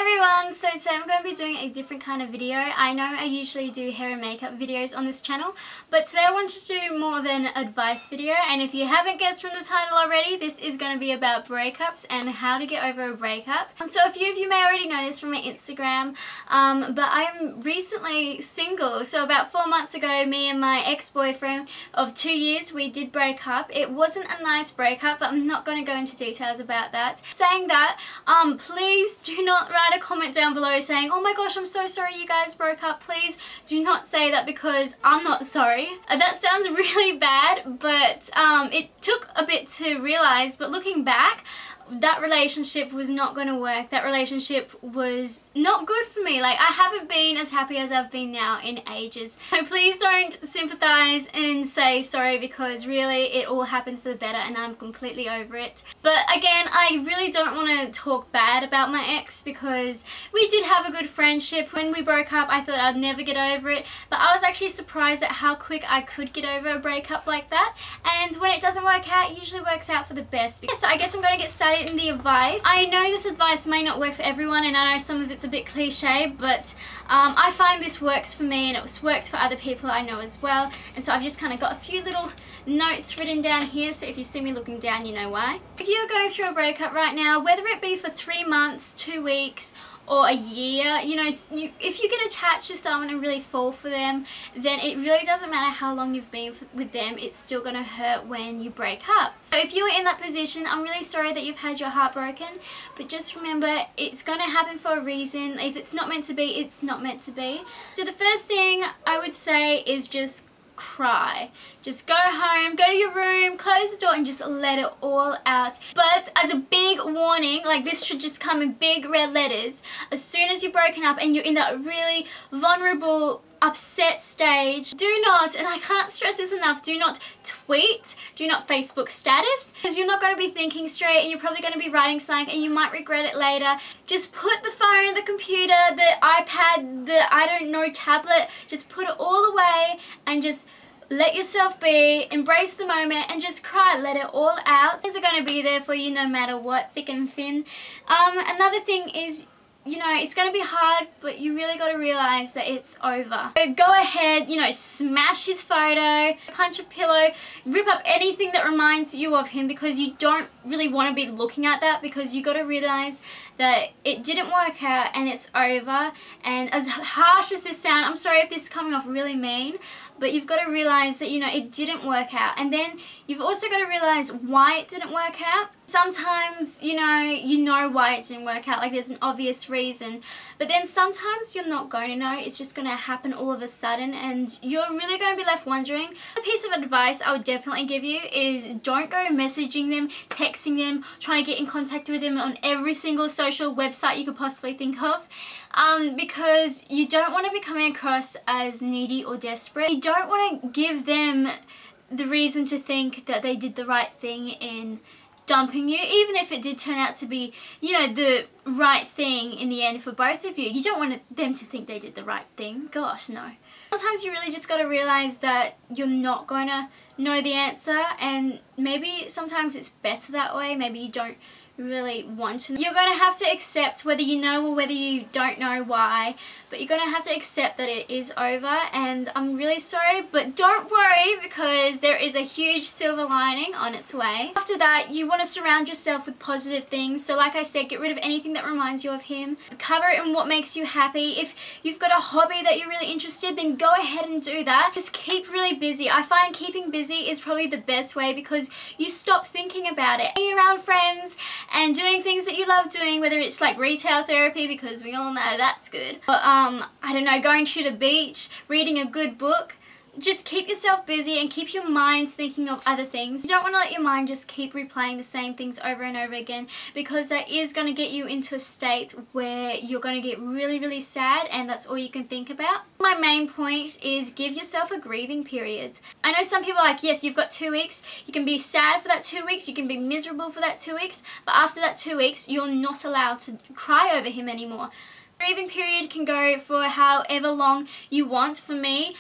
everyone, so today I'm going to be doing a different kind of video. I know I usually do hair and makeup videos on this channel, but today I wanted to do more of an advice video, and if you haven't guessed from the title already, this is going to be about breakups and how to get over a breakup. So a few of you may already know this from my Instagram, but I'm recently single. So about 4 months ago, me and my ex-boyfriend of 2 years, we did break up. It wasn't a nice breakup, but I'm not going to go into details about that. Saying that, please do not write a comment down below saying, oh my gosh, I'm so sorry you guys broke up. Please do not say that, because I'm not sorry. That sounds really bad, but it took a bit to realize, but looking back, that relationship was not going to work. That relationship was not good for me. Like, I haven't been as happy as I've been now in ages. So please don't sympathize and say sorry, because really it all happened for the better and I'm completely over it. But again, I really don't want to talk bad about my ex, because we did have a good friendship. When we broke up, I thought I'd never get over it, but I was actually surprised at how quick I could get over a breakup like that. And when it doesn't work out, it usually works out for the best. So I guess I'm going to get started in the advice. I know this advice may not work for everyone, and I know some of it's a bit cliche, but I find this works for me, and it's worked for other people I know as well. And so I've just kind of got a few little notes written down here, so if you see me looking down, you know why. If you're going through a breakup right now, whether it be for 3 months, 2 weeks, or a year, you know, if you get attached to someone and really fall for them, then it really doesn't matter how long you've been with them, it's still going to hurt when you break up. So if you were in that position, I'm really sorry that you've had your heart broken, but just remember, it's going to happen for a reason. If it's not meant to be, it's not meant to be. So the first thing I would say is just cry. Just go home, go to your room, close the door, and just let it all out. But as a big warning, like, this should just come in big red letters, as soon as you're broken up and you're in that really vulnerable, upset stage, do not, and I can't stress this enough, do not tweet, do not Facebook status, because you're not going to be thinking straight and you're probably going to be writing something and you might regret it later. Just put the phone, the computer, the iPad, the I don't know, tablet, just put it all away and just let yourself be, embrace the moment, and just cry. Let it all out. Things are going to be there for you no matter what, thick and thin. Another thing is, you know, it's going to be hard, but you really got to realize that it's over. So go ahead, you know, smash his photo, punch a pillow, rip up anything that reminds you of him, because you don't really want to be looking at that, because you got to realize that it didn't work out and it's over. And as harsh as this sounds, I'm sorry if this is coming off really mean, but you've got to realize that, you know, it didn't work out. And then you've also got to realize why it didn't work out. Sometimes, you know why it didn't work out, like there's an obvious reason, but then sometimes you're not going to know. It's just going to happen all of a sudden, and you're really going to be left wondering. A piece of advice I would definitely give you is don't go messaging them, texting them, trying to get in contact with them on every single social website you could possibly think of. Because you don't want to be coming across as needy or desperate. You don't want to give them the reason to think that they did the right thing in dumping you, even if it did turn out to be, you know, the right thing in the end for both of you. You don't want them to think they did the right thing. Gosh, no. Sometimes you really just got to realize that you're not going to know the answer, and maybe sometimes it's better that way. Maybe you don't really want to know. You're going to have to accept, whether you know or whether you don't know why, but you're going to have to accept that it is over, and I'm really sorry, but don't worry, because there is a huge silver lining on its way. After that, you want to surround yourself with positive things. So like I said, get rid of anything that reminds you of him. Cover it in what makes you happy. If you've got a hobby that you're really interested, then go ahead and do that. Just keep really busy. I find keeping busy is probably the best way, because you stop thinking about it. Being around friends and doing things that you love doing, whether it's like retail therapy, because we all know that's good, but I don't know, going to the beach, reading a good book. Just keep yourself busy and keep your mind thinking of other things. You don't want to let your mind just keep replaying the same things over and over again, because that is going to get you into a state where you're going to get really, really sad, and that's all you can think about. My main point is give yourself a grieving period. I know some people are like, yes, you've got 2 weeks. You can be sad for that 2 weeks. You can be miserable for that 2 weeks. But after that 2 weeks, you're not allowed to cry over him anymore. Grieving period can go for however long you want. For me,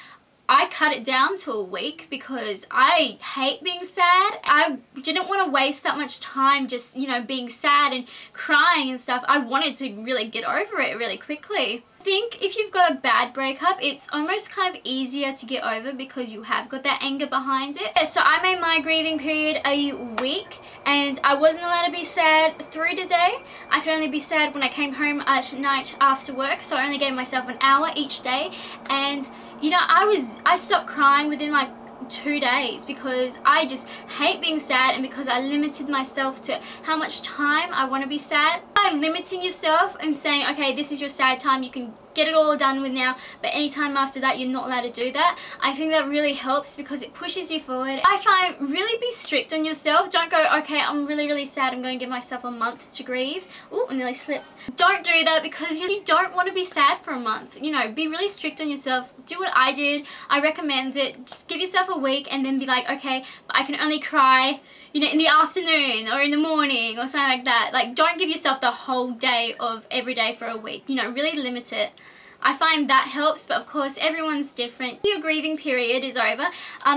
I cut it down to a week because I hate being sad. I didn't want to waste that much time just, you know, being sad and crying and stuff. I wanted to really get over it really quickly. I think if you've got a bad breakup, it's almost kind of easier to get over because you have got that anger behind it. So I made my grieving period a week, and I wasn't allowed to be sad through the day. I could only be sad when I came home at night after work, so I only gave myself an hour each day. And you know, I stopped crying within like 2 days because I just hate being sad, and because I limited myself to how much time I want to be sad. By limiting yourself and saying, okay, this is your sad time, you can get it all done with now, but any time after that you're not allowed to do that. I think that really helps because it pushes you forward. I find really be strict on yourself. Don't go, okay, I'm really sad, I'm going to give myself a month to grieve. Ooh, I nearly slipped. Don't do that because you don't want to be sad for a month. You know, be really strict on yourself. Do what I did. I recommend it. Just give yourself a week and then be like, okay, but I can only cry, you know, in the afternoon or in the morning or something like that. Like, don't give yourself the whole day of every day for a week. You know, really limit it. I find that helps, but of course everyone's different. Your grieving period is over.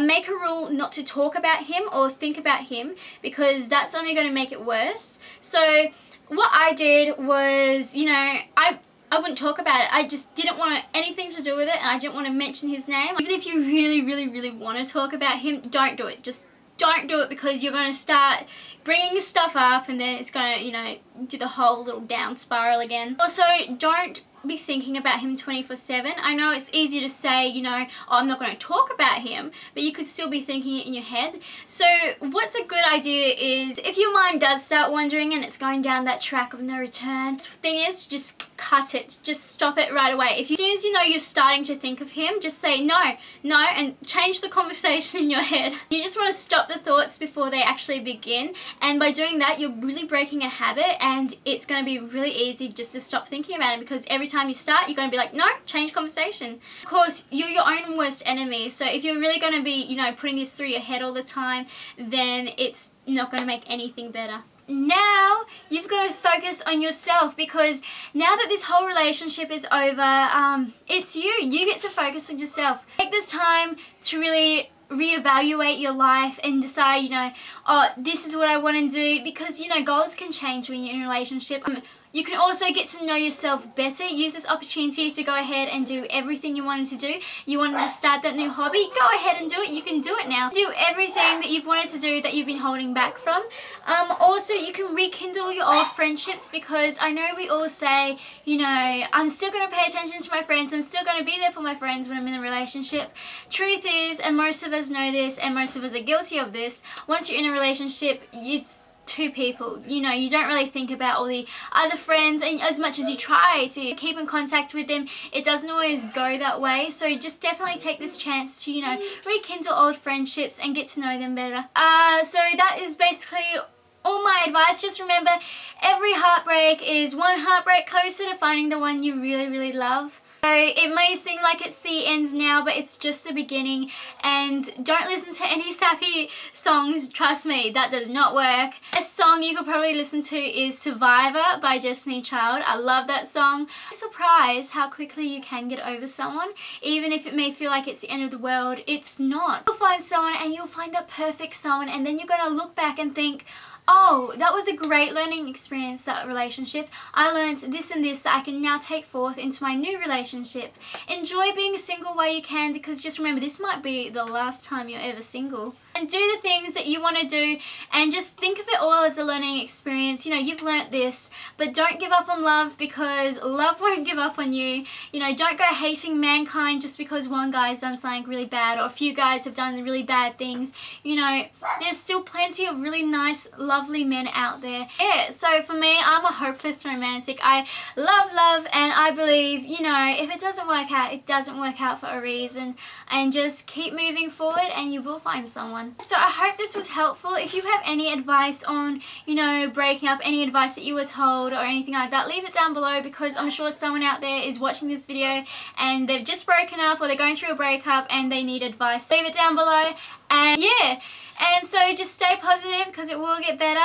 Make a rule not to talk about him or think about him because that's only going to make it worse. So what I did was, you know, I wouldn't talk about it. I just didn't want anything to do with it, and I didn't want to mention his name. Even if you really want to talk about him, don't do it. Just don't do it because you're going to start bringing your stuff up and then it's going to, you know, do the whole little down spiral again. Also, don't be thinking about him 24/7. I know it's easy to say, you know, oh, I'm not going to talk about him, but you could still be thinking it in your head. So what's a good idea is if your mind does start wandering and it's going down that track of no return, the thing is just cut it. Just stop it right away. As soon as you know you're starting to think of him, just say no, and change the conversation in your head. You just want to stop the thoughts before they actually begin, and by doing that you're really breaking a habit, and it's going to be really easy just to stop thinking about it because every time you start you're going to be like, no, change conversation. Of course, you're your own worst enemy, so if you're really going to be, you know, putting this through your head all the time, then it's not going to make anything better. Now you've got to focus on yourself because now that this whole relationship is over, it's you get to focus on yourself. Take this time to really reevaluate your life and decide, you know, oh, this is what I want to do, because, you know, goals can change when you're in a relationship. You can also get to know yourself better. Use this opportunity to go ahead and do everything you wanted to do. You wanted to start that new hobby, go ahead and do it. You can do it now. Do everything that you've wanted to do that you've been holding back from. Also, you can rekindle your old friendships because I know we all say, you know, I'm still going to pay attention to my friends. I'm still going to be there for my friends when I'm in a relationship. Truth is, and most of us know this, and most of us are guilty of this, once you're in a relationship, it's two people. You know, you don't really think about all the other friends, and as much as you try to keep in contact with them, it doesn't always go that way. So just definitely take this chance to, you know, rekindle old friendships and get to know them better. So that is basically all my advice. Just remember, every heartbreak is one heartbreak closer to finding the one you really love. So it may seem like it's the end now, but it's just the beginning, and don't listen to any sappy songs. Trust me, that does not work. A song you could probably listen to is Survivor by Destiny Child. I love that song. I'm surprised how quickly you can get over someone, even if it may feel like it's the end of the world. It's not. You'll find someone and you'll find the perfect someone, and then you're going to look back and think, oh, that was a great learning experience, that relationship. I learned this and this that I can now take forth into my new relationship. Enjoy being single while you can, because just remember, this might be the last time you're ever single. And do the things that you want to do, and just think of it all as a learning experience. You know, you've learnt this, but don't give up on love, because love won't give up on you. You know, don't go hating mankind just because one guy's done something really bad, or a few guys have done really bad things. You know, there's still plenty of really nice, lovely men out there. Yeah, so for me, I'm a hopeless romantic. I love love, and I believe, you know, if it doesn't work out, it doesn't work out for a reason. And just keep moving forward and you will find someone. So I hope this was helpful. If you have any advice on, you know, breaking up, any advice that you were told or anything like that, leave it down below, because I'm sure someone out there is watching this video and they've just broken up or they're going through a breakup and they need advice. Leave it down below. And yeah, and so just stay positive, because it will get better.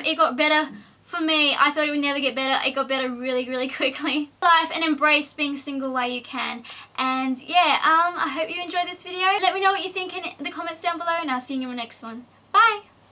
It got better for me, I thought it would never get better. It got better really, really quickly. Life and embrace being single while you can. And yeah, I hope you enjoyed this video. Let me know what you think in the comments down below, and I'll see you in the next one. Bye!